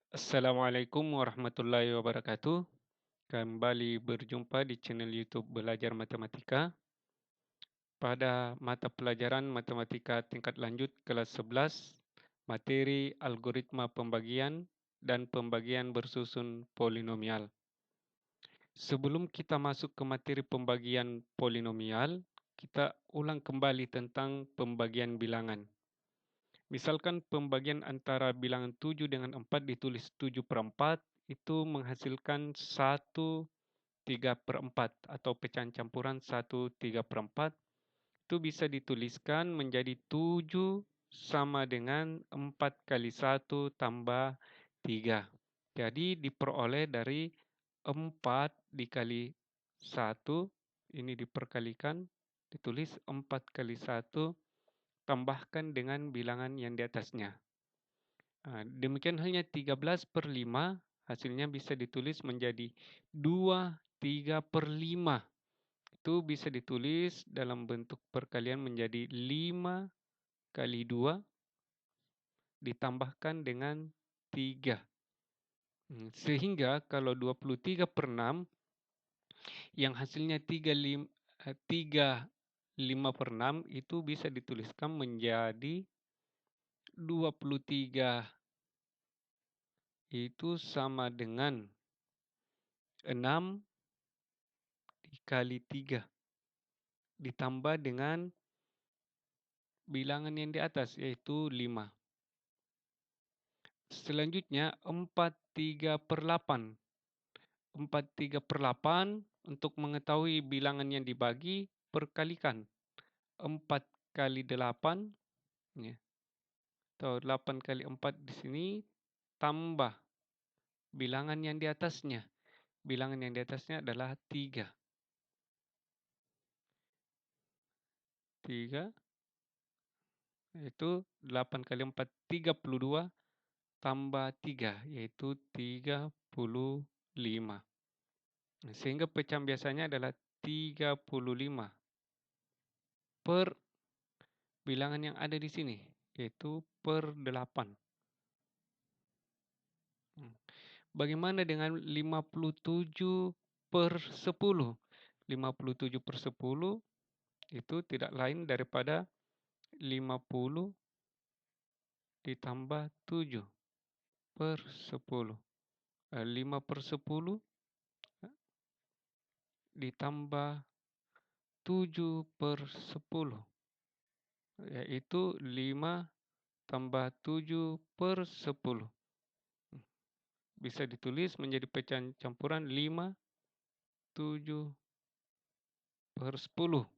Assalamualaikum warahmatullahi wabarakatuh. Kembali berjumpa di channel YouTube Belajar Matematika. Pada mata pelajaran Matematika tingkat lanjut kelas 11, materi algoritma pembagian dan pembagian bersusun polinomial. Sebelum kita masuk ke materi pembagian polinomial, kita ulang kembali tentang pembagian bilangan. Misalkan pembagian antara bilangan 7 dengan 4 ditulis 7/4, itu menghasilkan 1/3 atau pecahan campuran 1/3, itu bisa dituliskan menjadi 7 sama dengan 4 kali 1 tambah 3. Jadi diperoleh dari 4 dikali 1, ini diperkalikan, ditulis 4 kali 1 tambahkan dengan bilangan yang di atasnya. Demikian halnya 13/5 hasilnya bisa ditulis menjadi 2/3/5. Itu bisa ditulis dalam bentuk perkalian menjadi 5 kali 2 ditambahkan dengan 3. Sehingga kalau 23/6 yang hasilnya 3/5 itu bisa dituliskan menjadi 23 itu sama dengan 6 dikali 3 ditambah dengan bilangan yang di atas yaitu 5. Selanjutnya 4/3/8. 4/3/8 untuk mengetahui bilangan yang dibagi perkalikan 4 kali 8 ya, atau 8 kali 4 di sini tambah bilangan yang di atasnya. Bilangan yang di atasnya adalah 3. 3 yaitu 8 kali 4 32 tambah 3 yaitu 35. Sehingga pecahan biasanya adalah 35 per bilangan yang ada di sini yaitu per 8. Bagaimana dengan 57/10? 57/10 itu tidak lain daripada 50 ditambah 7/10. 5/10 ditambah 7/10 yaitu 5 tambah 7/10. Bisa ditulis menjadi pecahan campuran 5, 7/10.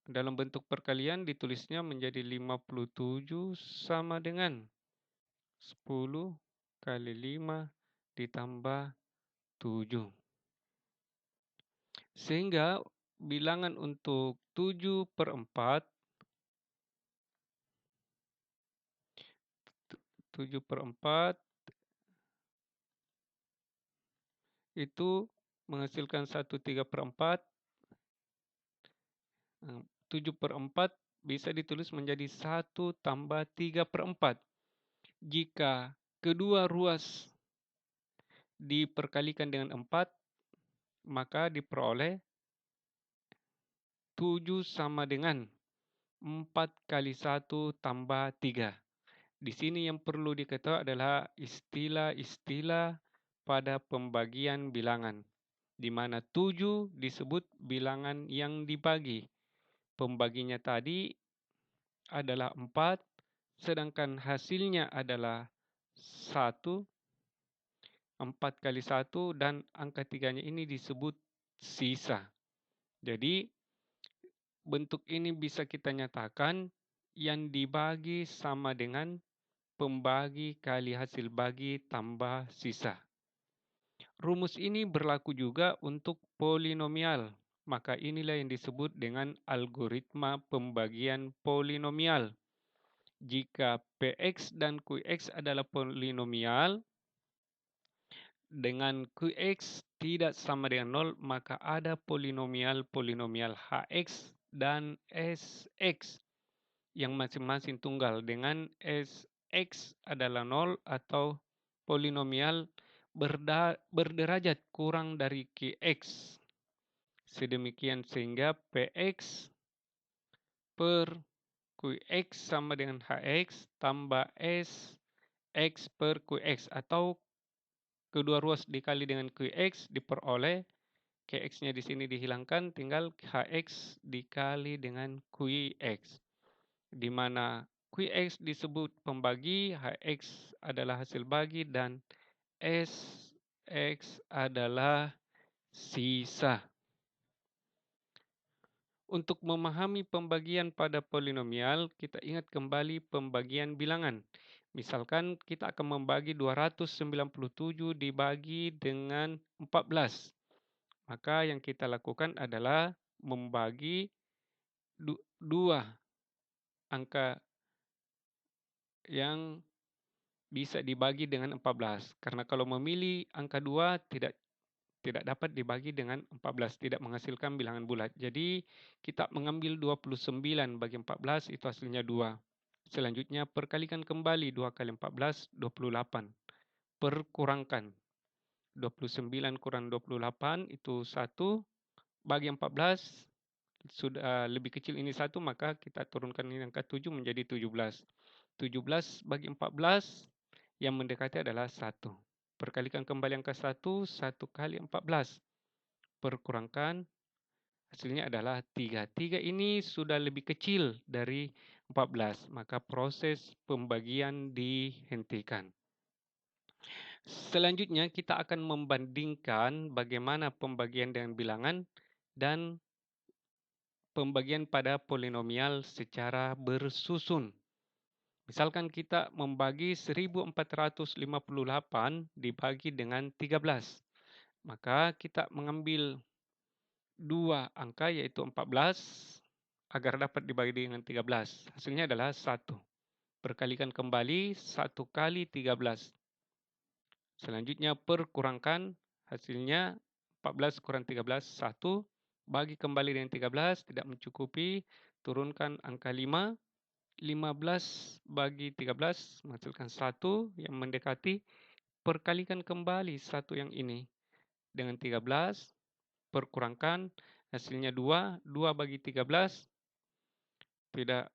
Dalam bentuk perkalian ditulisnya menjadi 57 sama dengan 10 kali 5 ditambah 7. Sehingga bilangan untuk 7/4 itu menghasilkan 1/3/4. 7/4 bisa ditulis menjadi 1 tambah 3/4. Jika kedua ruas diperkalikan dengan 4, maka diperoleh 7 sama dengan 4 kali 1 tambah 3. Di sini yang perlu diketahui adalah istilah-istilah pada pembagian bilangan, di mana 7 disebut bilangan yang dibagi. Pembaginya tadi adalah 4, sedangkan hasilnya adalah 1, 4 kali 1, dan angka 3-nya ini disebut sisa. Jadi bentuk ini bisa kita nyatakan yang dibagi sama dengan pembagi kali hasil bagi tambah sisa. Rumus ini berlaku juga untuk polinomial. Maka inilah yang disebut dengan algoritma pembagian polinomial. Jika Px dan Qx adalah polinomial dengan Qx tidak sama dengan 0, maka ada polinomial Hx dan Sx yang masing-masing tunggal dengan Sx adalah 0 atau polinomial berderajat kurang dari Qx. Sedemikian sehingga Px per Qx sama dengan Hx tambah S X per Qx, atau kedua ruas dikali dengan Qx diperoleh Qx-nya di sini dihilangkan, tinggal Hx dikali dengan Qx, di mana Qx disebut pembagi, Hx adalah hasil bagi, dan Sx adalah sisa. Untuk memahami pembagian pada polinomial, kita ingat kembali pembagian bilangan. Misalkan kita akan membagi 297 dibagi dengan 14. Maka yang kita lakukan adalah membagi dua angka yang bisa dibagi dengan 14. Karena kalau memilih angka 2 tidak dapat dibagi dengan 14, tidak menghasilkan bilangan bulat. Jadi kita mengambil 29 bagi 14, itu hasilnya 2. Selanjutnya perkalikan kembali 2 kali 14, 28. Perkurangkan 29 kurang 28 itu 1, bagi 14 sudah lebih kecil ini 1, maka kita turunkan ini angka 7 menjadi 17. 17 bagi 14 yang mendekati adalah 1. Perkalikan kembali angka 1, 1 kali 14. Perkurangkan, hasilnya adalah 3. 3 ini sudah lebih kecil dari 14, maka proses pembagian dihentikan. Selanjutnya kita akan membandingkan bagaimana pembagian dengan bilangan dan pembagian pada polinomial secara bersusun. Misalkan kita membagi 1458 dibagi dengan 13. Maka kita mengambil dua angka yaitu 14 agar dapat dibagi dengan 13. Hasilnya adalah 1. Perkalikan kembali 1 kali 13. Selanjutnya perkurangkan, hasilnya 14 kurang 13, 1. Bagi kembali dengan 13, tidak mencukupi, turunkan angka 5. 15 bagi 13 menghasilkan 1 yang mendekati. Perkalikan kembali 1 yang ini dengan 13, perkurangkan, hasilnya 2. 2 bagi 13 tidak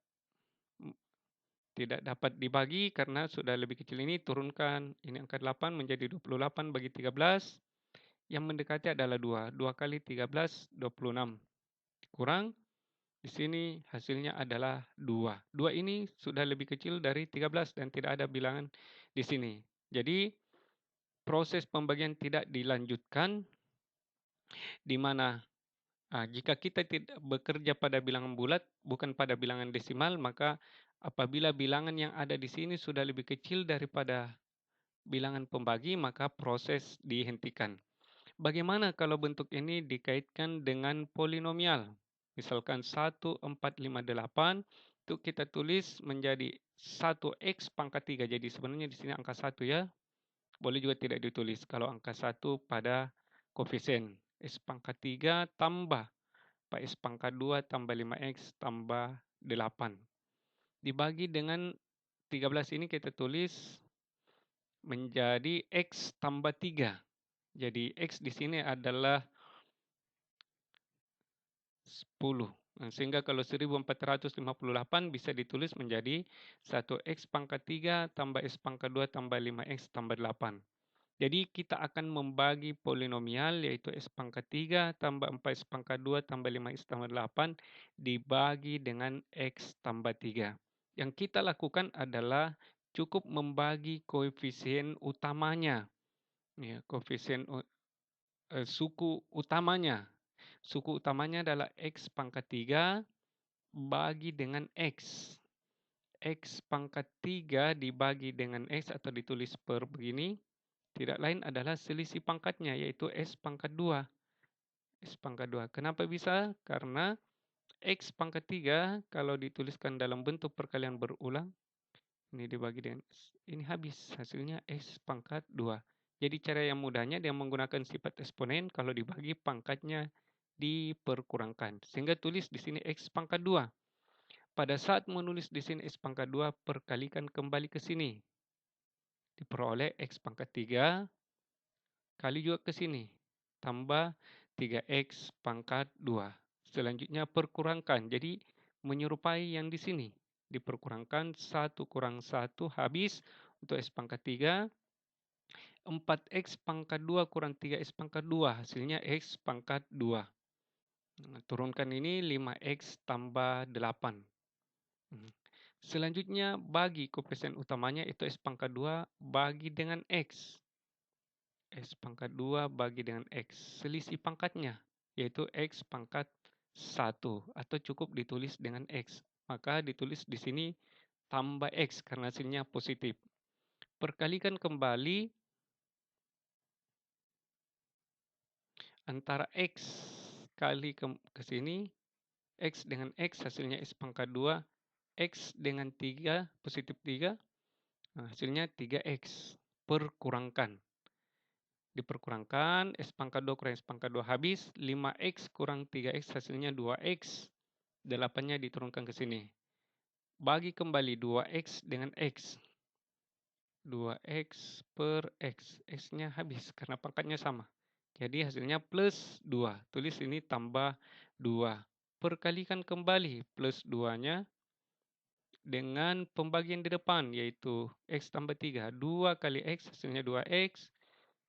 dapat dibagi karena sudah lebih kecil ini, turunkan ini angka 8 menjadi 28 bagi 13, yang mendekati adalah 2. 2 kali 13, 26. Kurang, di sini hasilnya adalah 2. 2 ini sudah lebih kecil dari 13 dan tidak ada bilangan di sini. Jadi proses pembagian tidak dilanjutkan, di mana jika kita tidak bekerja pada bilangan bulat, bukan pada bilangan desimal, maka apabila bilangan yang ada di sini sudah lebih kecil daripada bilangan pembagi, maka proses dihentikan. Bagaimana kalau bentuk ini dikaitkan dengan polinomial? Misalkan 1458 itu kita tulis menjadi 1x pangkat 3. Jadi sebenarnya di sini angka 1 ya. Boleh juga tidak ditulis kalau angka 1 pada koefisien. S pangkat 3 tambah S pangkat 2 tambah 5x tambah 8. Dibagi dengan 13 ini kita tulis menjadi x tambah 3. Jadi x di sini adalah 10. Sehingga kalau 1458 bisa ditulis menjadi 1x pangkat 3 tambah s pangkat 2 tambah 5x tambah 8. Jadi kita akan membagi polinomial yaitu s pangkat 3 tambah 4x pangkat 2 tambah 5x tambah 8 dibagi dengan x tambah 3. Yang kita lakukan adalah cukup membagi koefisien utamanya. Ya, koefisien suku utamanya. Suku utamanya adalah x pangkat 3 bagi dengan x. X pangkat 3 dibagi dengan x atau ditulis per begini, tidak lain adalah selisih pangkatnya yaitu s pangkat 2. S pangkat 2. Kenapa bisa? Karena x pangkat 3 kalau dituliskan dalam bentuk perkalian berulang, ini dibagi dengan ini habis, hasilnya s pangkat 2. Jadi cara yang mudahnya dia menggunakan sifat eksponen, kalau dibagi pangkatnya diperkurangkan. Sehingga tulis di sini x pangkat 2. Pada saat menulis di sini x pangkat 2, perkalikan kembali ke sini. diperoleh X pangkat 3 kali juga ke sini. Tambah 3X pangkat 2. Selanjutnya perkurangkan. Jadi menyerupai yang di sini. Diperkurangkan 1 kurang 1 habis untuk X pangkat 3. 4X pangkat 2 kurang 3X pangkat 2. Hasilnya X pangkat 2. Turunkan ini 5X tambah 8. Selanjutnya bagi koefisien utamanya itu X pangkat 2 bagi dengan X. X pangkat 2 bagi dengan X. Selisih pangkatnya yaitu X pangkat 1 atau cukup ditulis dengan X. Maka ditulis di sini tambah X karena hasilnya positif. Perkalikan kembali antara X kali ke sini. X dengan X hasilnya X pangkat 2. X dengan 3, positif 3, hasilnya 3X. Perkurangkan. Diperkurangkan, X pangkat 2 kurang X pangkat 2 habis, 5X kurang 3X hasilnya 2X. 8-nya diturunkan ke sini. Bagi kembali 2X dengan X. 2X per X. X-nya habis karena pangkatnya sama. Jadi hasilnya plus 2. Tulis ini tambah 2. Perkalikan kembali plus 2-nya dengan pembagian di depan yaitu X tambah 3. 2 kali X hasilnya 2X.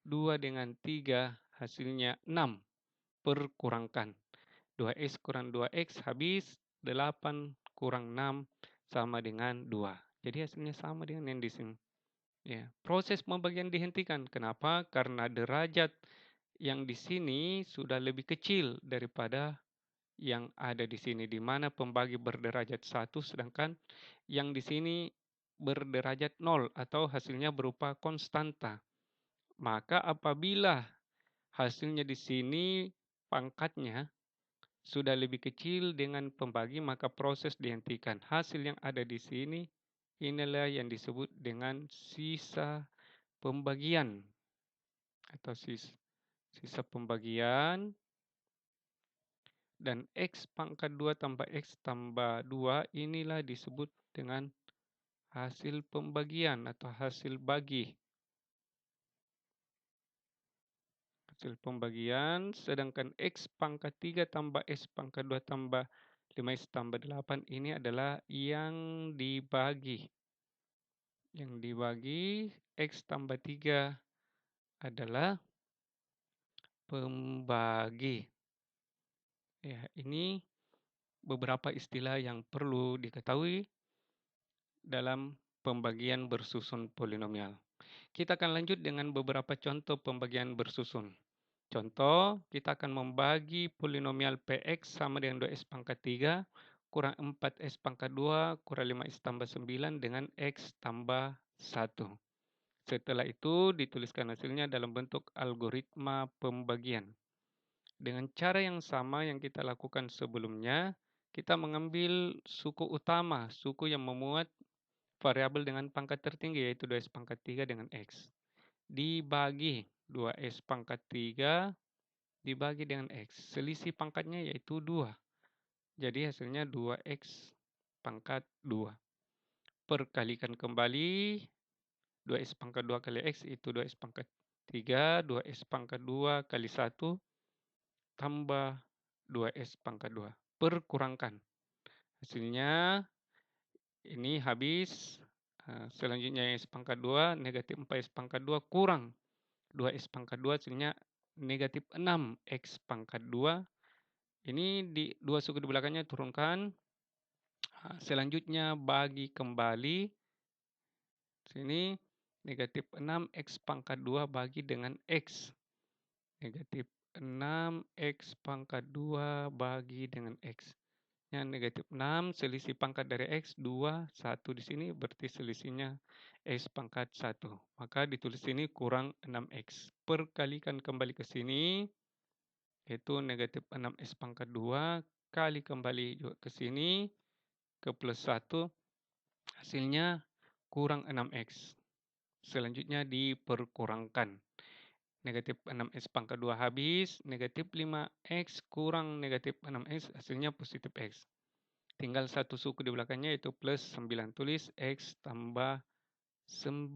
2 dengan 3 hasilnya 6. Perkurangkan. 2X kurang 2X habis. 8 kurang 6 sama dengan 2. Jadi hasilnya sama dengan yang di sini. Ya, proses pembagian dihentikan. Kenapa? Karena derajat yang di sini sudah lebih kecil daripada yang ada di sini, di mana pembagi berderajat 1 sedangkan yang di sini berderajat 0 atau hasilnya berupa konstanta. Maka apabila hasilnya di sini pangkatnya sudah lebih kecil dengan pembagi, maka proses dihentikan. Hasil yang ada di sini inilah yang disebut dengan sisa pembagian atau sisa pembagian. Dan X pangkat 2 tambah X tambah 2 inilah disebut dengan hasil pembagian atau hasil bagi. Hasil pembagian, sedangkan X pangkat 3 tambah X pangkat 2 tambah 5X tambah 8 ini adalah yang dibagi. Yang dibagi X tambah 3 adalah pembagi. Ya, ini beberapa istilah yang perlu diketahui dalam pembagian bersusun polinomial. Kita akan lanjut dengan beberapa contoh pembagian bersusun. Contoh, kita akan membagi polinomial Px sama dengan 2x pangkat 3 kurang 4x pangkat 2 kurang 5x tambah 9 dengan x tambah 1. Setelah itu dituliskan hasilnya dalam bentuk algoritma pembagian. Dengan cara yang sama yang kita lakukan sebelumnya, kita mengambil suku utama, suku yang memuat variabel dengan pangkat tertinggi yaitu 2x pangkat 3 dengan x. Dibagi 2x pangkat 3 dibagi dengan x. Selisih pangkatnya yaitu 2. Jadi hasilnya 2x pangkat 2. Perkalikan kembali 2x pangkat 2 kali x itu 2x pangkat 3. 2x pangkat 2 kali 1 tambah 2x pangkat 2. Perkurangkan. Hasilnya ini habis. Selanjutnya x pangkat 2 negatif 4x pangkat 2 kurang 2x pangkat 2 hasilnya negatif 6x pangkat 2. Ini di dua suku di belakangnya turunkan. Selanjutnya bagi kembali. Sini negatif 6x pangkat 2 bagi dengan x. Negatif 6x pangkat 2 bagi dengan x. Yang negatif 6 selisih pangkat dari x 2, 1 di sini berarti selisihnya x pangkat 1. Maka ditulis sini kurang 6x. Perkalikan kembali ke sini yaitu negatif 6x pangkat 2 kali kembali juga ke sini ke plus 1 hasilnya kurang 6x. Selanjutnya diperkurangkan. Negatif 6x pangkat 2 habis, negatif 5x kurang negatif 6x hasilnya positif x. Tinggal satu suku di belakangnya yaitu plus 9. Tulis x tambah 9.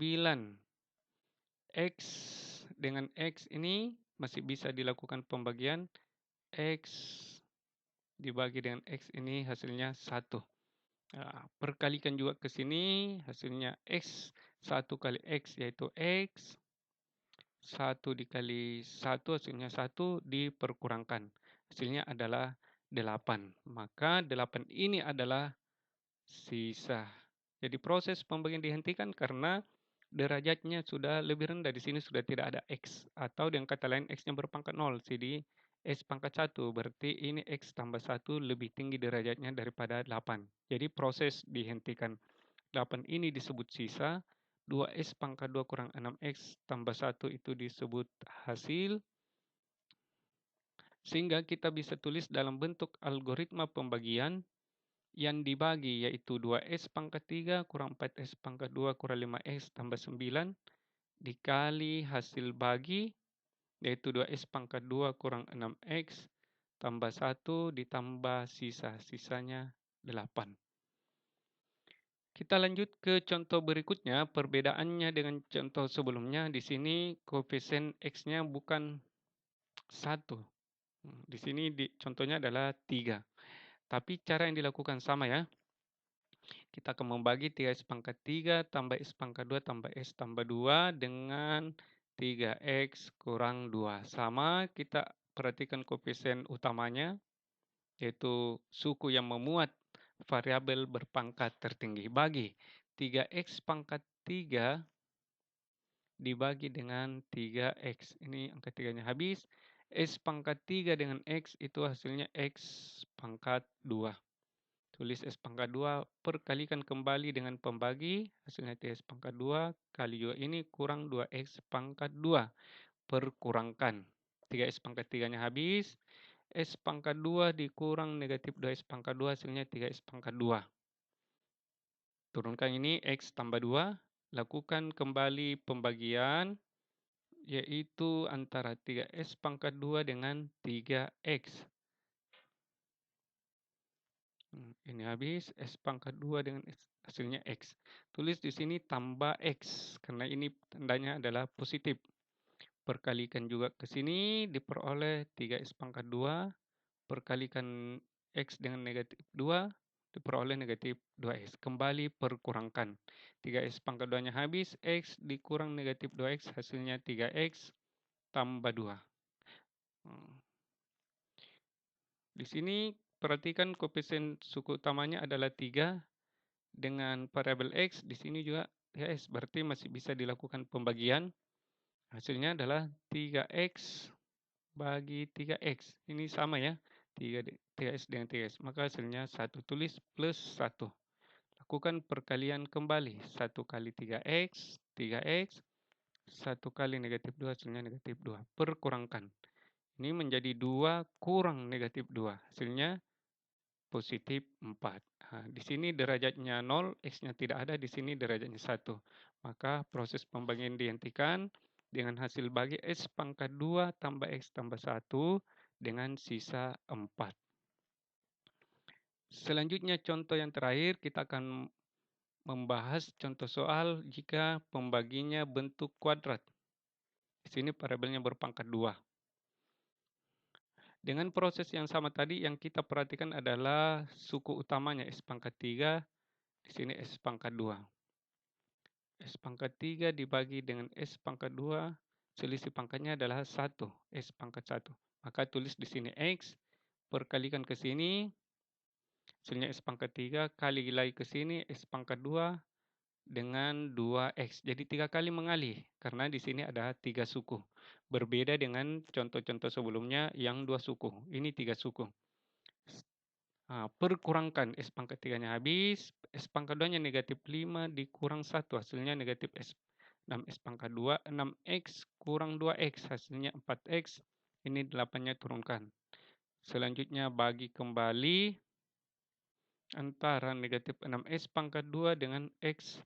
X dengan X ini masih bisa dilakukan pembagian. X dibagi dengan X ini hasilnya 1. Perkalikan juga ke sini hasilnya X 1 kali X yaitu X. 1 dikali 1 hasilnya 1 diperkurangkan. Hasilnya adalah 8. Maka 8 ini adalah sisa. Jadi proses pembagian dihentikan karena derajatnya sudah lebih rendah. Di sini sudah tidak ada X. Atau dengan kata lain X-nya berpangkat 0. Jadi X pangkat 1. Berarti ini X tambah 1 lebih tinggi derajatnya daripada 8. Jadi proses dihentikan. 8 ini disebut sisa. 2x pangkat 2 kurang 6x tambah 1 itu disebut hasil. Sehingga kita bisa tulis dalam bentuk algoritma pembagian yang dibagi yaitu 2s pangkat 3 kurang 4s pangkat 2 kurang 5x tambah 9 dikali hasil bagi yaitu 2s pangkat 2 kurang 6x tambah 1 ditambah sisanya 8. Kita lanjut ke contoh berikutnya. Perbedaannya dengan contoh sebelumnya, di sini koefisien X-nya bukan 1. Di sini contohnya adalah 3. Tapi cara yang dilakukan sama ya. Kita akan membagi 3x pangkat 3 tambah x pangkat 2 tambah x tambah 2 dengan 3x kurang 2. Sama, kita perhatikan koefisien utamanya, yaitu suku yang memuat variabel berpangkat tertinggi. Bagi 3x pangkat 3 dibagi dengan 3x. Ini angka 3-nya habis. X pangkat 3 dengan x itu hasilnya x pangkat 2. Tulis x pangkat 2, perkalikan kembali dengan pembagi. Hasilnya 3x pangkat 2 kali juga ini kurang 2x pangkat 2. Perkurangkan. 3x pangkat 3-nya habis. X pangkat 2 dikurang negatif 2x pangkat 2 hasilnya 3x pangkat 2. Turunkan ini x tambah 2. Lakukan kembali pembagian yaitu antara 3x pangkat 2 dengan 3x. Ini habis x pangkat 2 dengan x, hasilnya x. Tulis di sini tambah x karena ini tandanya adalah positif. Perkalikan juga ke sini diperoleh 3x pangkat 2. Perkalikan x dengan negatif 2 diperoleh negatif 2x. Kembali perkurangkan. 3x pangkat 2-nya habis, x dikurang negatif 2x hasilnya 3x tambah 2. Di sini perhatikan koefisien suku utamanya adalah 3 dengan variabel x. Di sini juga x, berarti masih bisa dilakukan pembagian. Hasilnya adalah 3x bagi 3x. Ini sama ya, 3x dengan 3x. Maka hasilnya 1. Tulis plus 1. Lakukan perkalian kembali. 1 kali 3x, 3x. 1 kali negatif 2 hasilnya negatif 2. Perkurangkan. Ini menjadi 2 kurang negatif 2. Hasilnya positif 4. Di sini derajatnya 0, X-nya tidak ada, di sini derajatnya 1. Maka proses pembagian dihentikan dengan hasil bagi X pangkat 2 tambah X tambah 1 dengan sisa 4. Selanjutnya contoh yang terakhir, kita akan membahas contoh soal jika pembaginya bentuk kuadrat. Di sini variabelnya berpangkat 2. Dengan proses yang sama tadi, yang kita perhatikan adalah suku utamanya X pangkat 3, di sini X pangkat 2. X pangkat 3 dibagi dengan X pangkat 2, selisih pangkatnya adalah 1, X pangkat 1. Maka tulis di sini X, perkalikan ke sini, hasilnya X pangkat 3, kali lagi ke sini, X pangkat 2 dengan 2X. Jadi 3 kali mengalih, karena di sini ada 3 suku. Berbeda dengan contoh-contoh sebelumnya yang 2 suku. Ini 3 suku. Perkurangkan S pangkat 3-nya habis, S pangkat 2-nya negatif 5 dikurang 1, hasilnya negatif 6x pangkat 2, 6x kurang 2x, hasilnya 4x, ini 8-nya turunkan. Selanjutnya bagi kembali antara negatif 6x pangkat 2 dengan x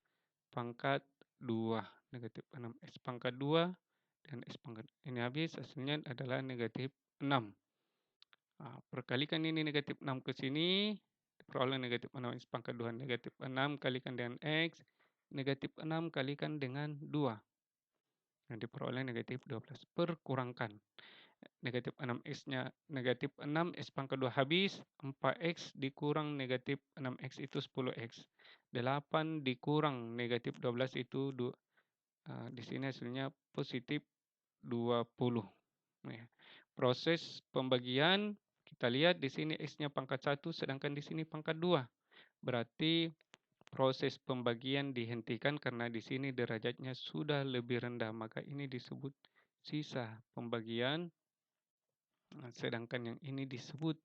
pangkat 2. Negatif 6x pangkat 2 dan x pangkat, ini habis, hasilnya adalah negatif 6. Perkalikan ini negatif 6 ke sini, peroleh negatif 6 x pangkat 2. Negatif 6 kalikan dengan x, negatif 6 kalikan dengan 2. yang diperoleh negatif 12. Perkurangkan. Negatif 6x-nya negatif 6x pangkat 2 habis, 4x dikurang negatif 6x itu 10x. 8 dikurang negatif 12 itu di sini hasilnya positif 20. Ya. Proses pembagian kita lihat di sini x-nya pangkat 1 sedangkan di sini pangkat 2. Berarti proses pembagian dihentikan karena di sini derajatnya sudah lebih rendah, maka ini disebut sisa pembagian. Sedangkan yang ini disebut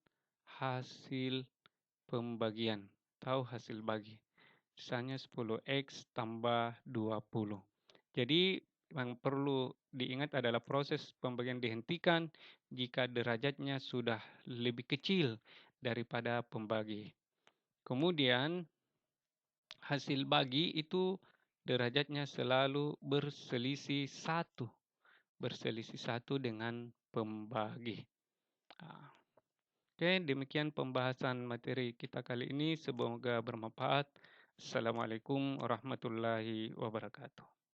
hasil pembagian atau hasil bagi. Misalnya 10x tambah 20. Jadi yang perlu diingat adalah proses pembagian dihentikan jika derajatnya sudah lebih kecil daripada pembagi. Kemudian hasil bagi itu derajatnya selalu berselisih 1. Berselisih 1 dengan pembagi. Oke, demikian pembahasan materi kita kali ini. Semoga bermanfaat. Assalamualaikum warahmatullahi wabarakatuh.